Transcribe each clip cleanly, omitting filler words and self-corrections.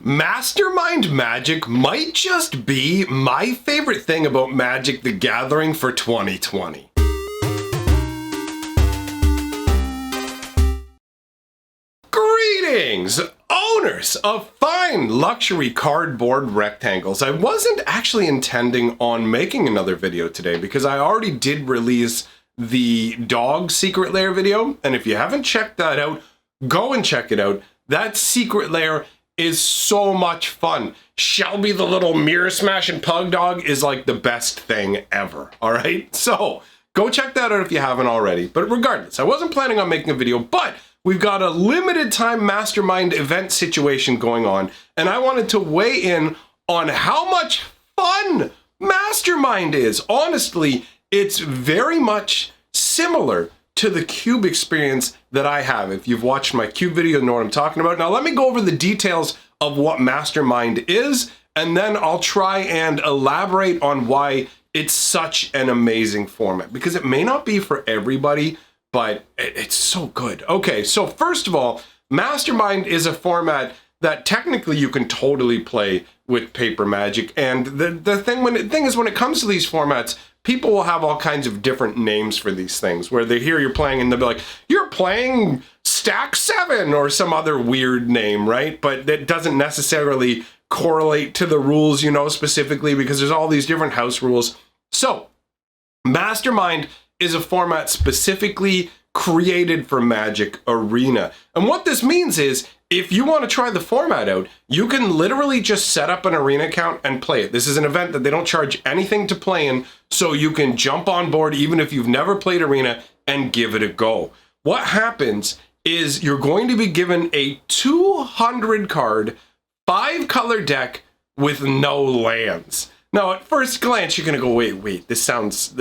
Mastermind Magic might just be my favorite thing about Magic the Gathering for 2020. Greetings, owners of fine luxury cardboard rectangles. I wasn't actually intending on making another video today because I already did release the dog secret lair video, and if you haven't checked that out, go and check it out. That secret lair is so much fun. Shelby the little mirror smashing pug dog is like the best thing ever, all right? So go check that out if you haven't already. But regardless, I wasn't planning on making a video, but we've got a limited time mastermind event situation going on, and I wanted to weigh in on how much fun mastermind is. Honestly, it's very much similar to the cube experience that I have. If you've watched my cube video, you know what I'm talking about. Now let me go over the details of what mastermind is, and then I'll try and elaborate on why it's such an amazing format, because it may not be for everybody, but it's so good. Okay, so first of all, mastermind is a format that technically you can totally play with paper Magic, and the thing is when it comes to these formats, people will have all kinds of different names for these things, where they hear you're playing and they'll be like, you're playing Stack 7 or some other weird name, right? But that doesn't necessarily correlate to the rules, you know, specifically, because there's all these different house rules. So Mastermind is a format specifically created for Magic Arena. And what this means is, if you want to try the format out, you can literally just set up an Arena account and play it. This is an event that they don't charge anything to play in, so you can jump on board even if you've never played Arena and give it a go. What happens is you're going to be given a 200 card, 5-color deck with no lands. Now, at first glance, you're gonna go, wait, this sounds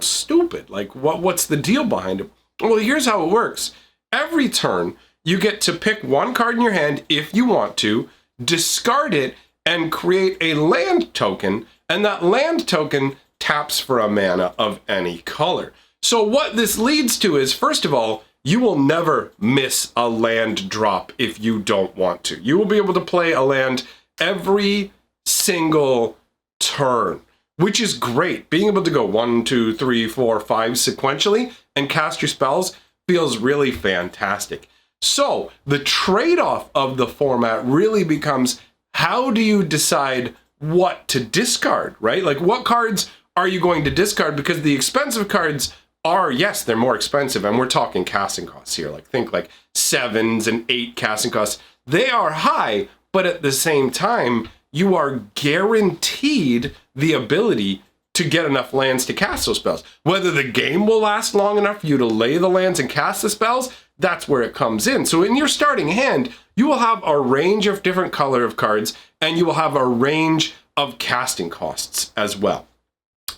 stupid. Like, what's the deal behind it? Well, here's how it works. Every turn, you get to pick one card in your hand if you want to, discard it, and create a land token, and that land token taps for a mana of any color. So what this leads to is, first of all, you will never miss a land drop if you don't want to. You will be able to play a land every single turn, which is great. Being able to go 1, 2, 3, 4, 5 sequentially and cast your spells feels really fantastic. So the trade-off of the format really becomes, how do you decide what to discard, right? Like, what cards are you going to discard? Because the expensive cards are, yes, they're more expensive, and we're talking casting costs here. Like, think like 7s and 8 casting costs. They are high, but at the same time, you are guaranteed the ability to get enough lands to cast those spells. Whether the game will last long enough for you to lay the lands and cast the spells, that's where it comes in. So in your starting hand, you will have a range of different color of cards, and you will have a range of casting costs as well.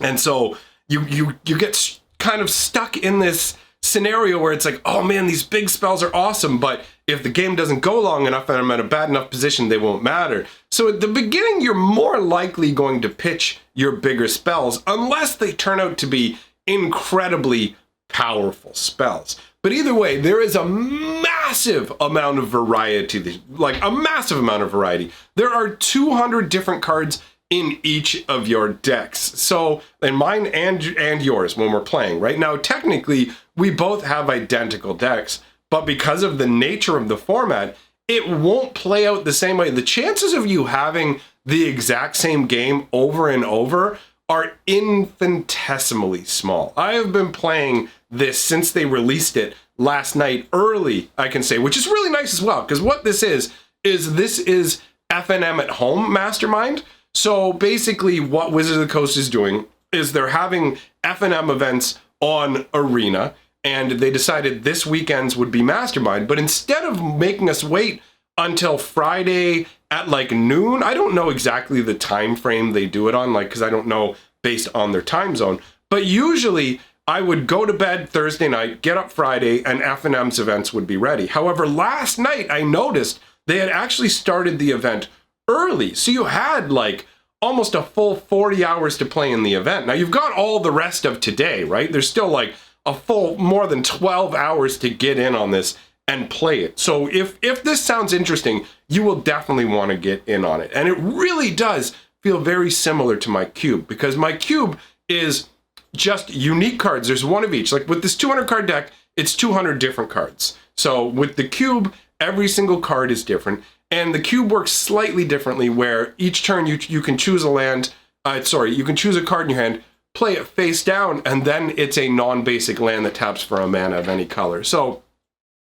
And so you get kind of stuck in this scenario where it's like, oh man, these big spells are awesome, but if the game doesn't go long enough and I'm in a bad enough position, they won't matter. So at the beginning, you're more likely going to pitch your bigger spells unless they turn out to be incredibly powerful spells. But either way, there is a massive amount of variety, like a massive amount of variety. There are 200 different cards in each of your decks. So, in mine and yours when we're playing. Right now, technically, we both have identical decks, but because of the nature of the format, it won't play out the same way. The chances of you having the exact same game over and over are infinitesimally small. I have been playing this since they released it last night early, I can say, which is really nice as well, because what this is FNM at home Mastermind. So basically what Wizards of the Coast is doing is they're having FNM events on Arena, and they decided this weekend's would be Mastermind, but instead of making us wait until Friday at like noon, I don't know exactly the time frame they do it on, like, because I don't know based on their time zone, but usually I would go to bed Thursday night, get up Friday, and FNM's events would be ready. However, last night I noticed they had actually started the event early. So you had like almost a full 40 hours to play in the event. Now you've got all the rest of today, right? There's still like a full more than 12 hours to get in on this and play it. So if this sounds interesting, you will definitely want to get in on it. And it really does feel very similar to my cube, because my cube is just unique cards. There's one of each. Like with this 200 card deck, it's 200 different cards. So with the cube, every single card is different. And the cube works slightly differently, where each turn you can choose a land, you can choose a card in your hand, play it face down, and then it's a non-basic land that taps for a mana of any color. So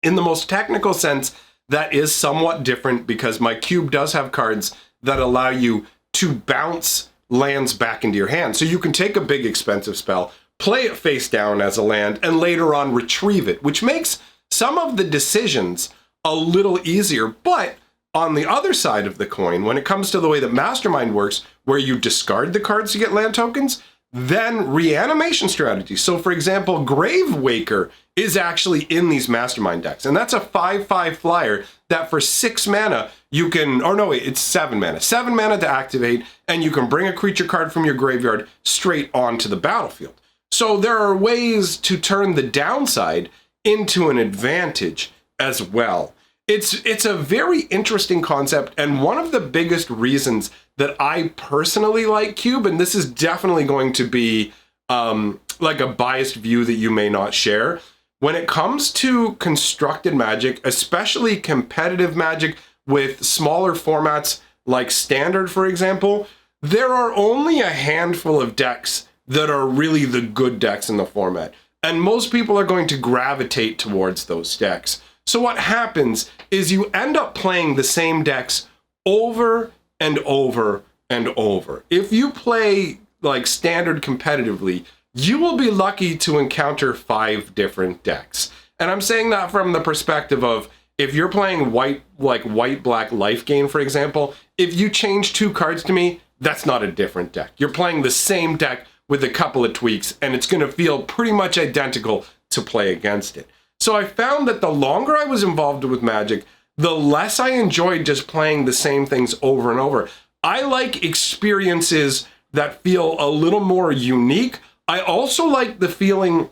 in the most technical sense, that is somewhat different, because my cube does have cards that allow you to bounce lands back into your hand. So you can take a big expensive spell, play it face down as a land, and later on retrieve it, which makes some of the decisions a little easier. But on the other side of the coin, when it comes to the way that MasterMind works, where you discard the cards to get land tokens, then reanimation strategies. So for example, Grave Waker is actually in these MasterMind decks, and that's a 5/5 flyer that for 6 mana you can, or no wait, it's 7 mana. 7 mana to activate, and you can bring a creature card from your graveyard straight onto the battlefield. So there are ways to turn the downside into an advantage as well. It's a very interesting concept, and one of the biggest reasons that I personally like Cube, and this is definitely going to be like a biased view that you may not share, when it comes to constructed Magic, especially competitive Magic with smaller formats like Standard, for example, there are only a handful of decks that are really the good decks in the format, and most people are going to gravitate towards those decks. So what happens is you end up playing the same decks over and over and over. If you play like Standard competitively, you will be lucky to encounter 5 different decks. And I'm saying that from the perspective of, if you're playing white-black life gain, for example, if you change 2 cards to me, that's not a different deck. You're playing the same deck with a couple of tweaks, and it's going to feel pretty much identical to play against it. So I found that the longer I was involved with Magic, the less I enjoyed just playing the same things over and over. I like experiences that feel a little more unique. I also like the feeling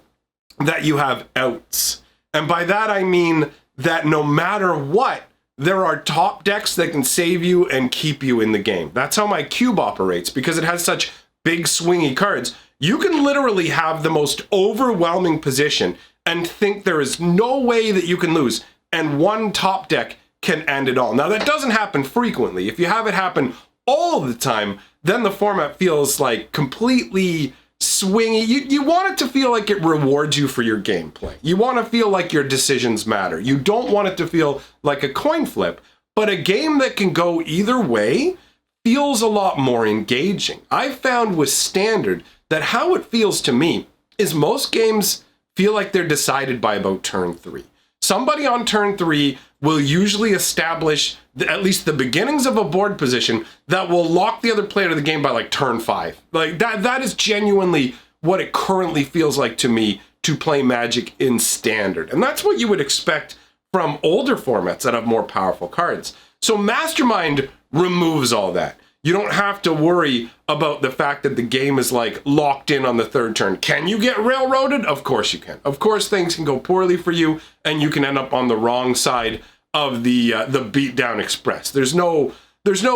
that you have outs. And by that I mean that no matter what, there are top decks that can save you and keep you in the game. That's how my cube operates, because it has such big swingy cards. You can literally have the most overwhelming position and think there is no way that you can lose, and one top deck can end it all. Now that doesn't happen frequently. If you have it happen all the time, then the format feels like completely swingy. You want it to feel like it rewards you for your gameplay. You want to feel like your decisions matter. You don't want it to feel like a coin flip, but a game that can go either way feels a lot more engaging. I've found with Standard that how it feels to me is most games feel like they're decided by about turn 3. Somebody on turn 3 will usually establish at least the beginnings of a board position that will lock the other player to the game by like turn 5. Like that is genuinely what it currently feels like to me to play Magic in Standard. And that's what you would expect from older formats that have more powerful cards. So MasterMind removes all that. You don't have to worry about the fact that the game is like locked in on the 3rd turn. Can you get railroaded? Of course you can. Of course things can go poorly for you, and you can end up on the wrong side of the beatdown express. There's no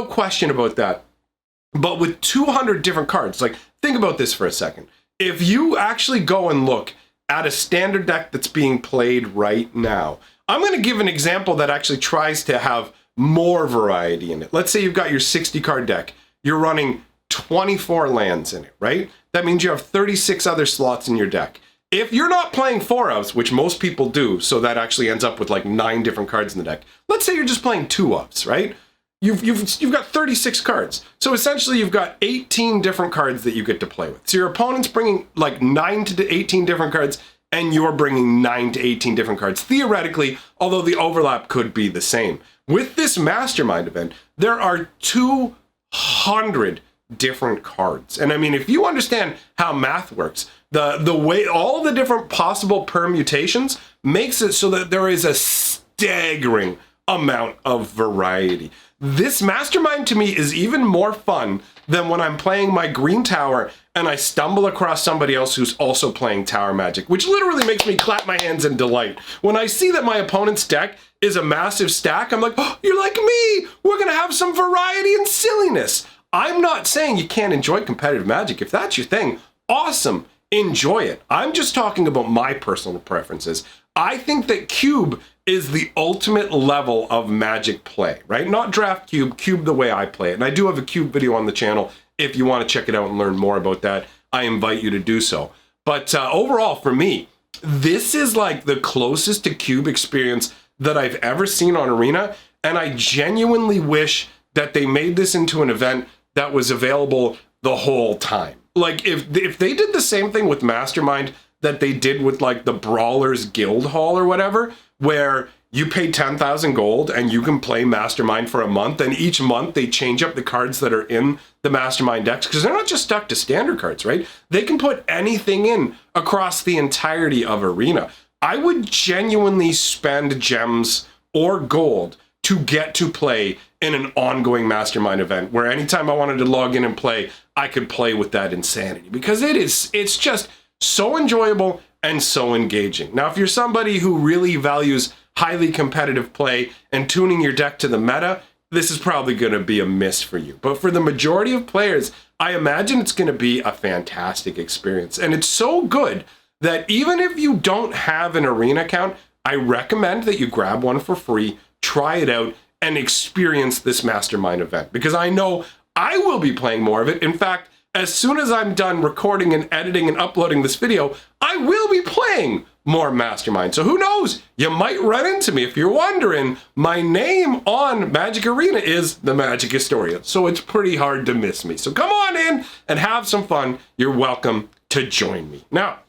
question about that. But with 200 different cards, like think about this for a second. If you actually go and look at a Standard deck that's being played right now, I'm going to give an example that actually tries to have more variety in it. Let's say you've got your 60 card deck. You're running 24 lands in it, right? That means you have 36 other slots in your deck. If you're not playing 4-ofs, which most people do, so that actually ends up with like 9 different cards in the deck. Let's say you're just playing 2-ofs, right? You've got 36 cards. So essentially you've got 18 different cards that you get to play with. So your opponent's bringing like 9 to 18 different cards, and you're bringing 9 to 18 different cards, theoretically, although the overlap could be the same. With this MasterMind event, there are 200 different cards. And I mean, if you understand how math works, the way all the different possible permutations makes it so that there is a staggering amount of variety. this Mastermind to me is even more fun than when I'm playing my green tower and I stumble across somebody else who's also playing tower magic, which literally makes me clap my hands in delight. When I see that my opponent's deck is a massive stack, I'm like, oh, you're like me! We're gonna have some variety and silliness! I'm not saying you can't enjoy competitive Magic. If that's your thing, awesome, enjoy it. I'm just talking about my personal preferences. I think that Cube is the ultimate level of Magic play, right? Not Draft Cube, Cube the way I play it. And I do have a Cube video on the channel. If you want to check it out and learn more about that, I invite you to do so. But overall, for me, this is like the closest to Cube experience that I've ever seen on Arena. And I genuinely wish that they made this into an event that was available the whole time. Like if they did the same thing with Mastermind that they did with like the Brawlers Guild Hall or whatever, where you pay 10,000 gold and you can play Mastermind for a month, and each month they change up the cards that are in the Mastermind decks, because they're not just stuck to standard cards, right? They can put anything in across the entirety of Arena. I would genuinely spend gems or gold to get to play in an ongoing Mastermind event where anytime I wanted to log in and play, I could play with that insanity, because it's just so enjoyable and so engaging. Now, if you're somebody who really values highly competitive play and tuning your deck to the meta, this is probably going to be a miss for you. But for the majority of players, I imagine it's going to be a fantastic experience. And it's so good that even if you don't have an Arena account, I recommend that you grab one for free, try it out, and experience this Mastermind event, because I know I will be playing more of it. In fact, as soon as I'm done recording and editing and uploading this video, I will be playing more Mastermind. So who knows? You might run into me. If you're wondering, my name on Magic Arena is the Magic Historian, so it's pretty hard to miss me. So come on in and have some fun. You're welcome to join me. Now,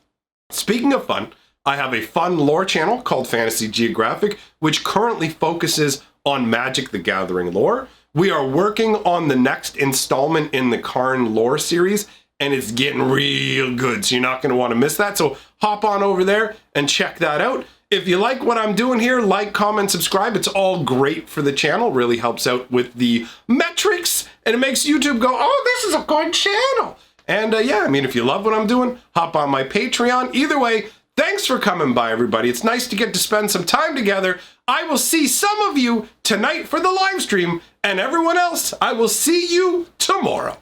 speaking of fun, I have a fun lore channel called Fantasy Geographic, which currently focuses on Magic the Gathering lore. We are working on the next installment in the Karn lore series, and it's getting real good, so you're not going to want to miss that. So hop on over there and check that out. If you like what I'm doing here, like, comment, subscribe. It's all great for the channel, really helps out with the metrics, and it makes YouTube go, oh, this is a good channel. And yeah, I mean, if you love what I'm doing, hop on my Patreon. Either way, thanks for coming by, everybody. It's nice to get to spend some time together. I will see some of you tonight for the live stream, and everyone else, I will see you tomorrow.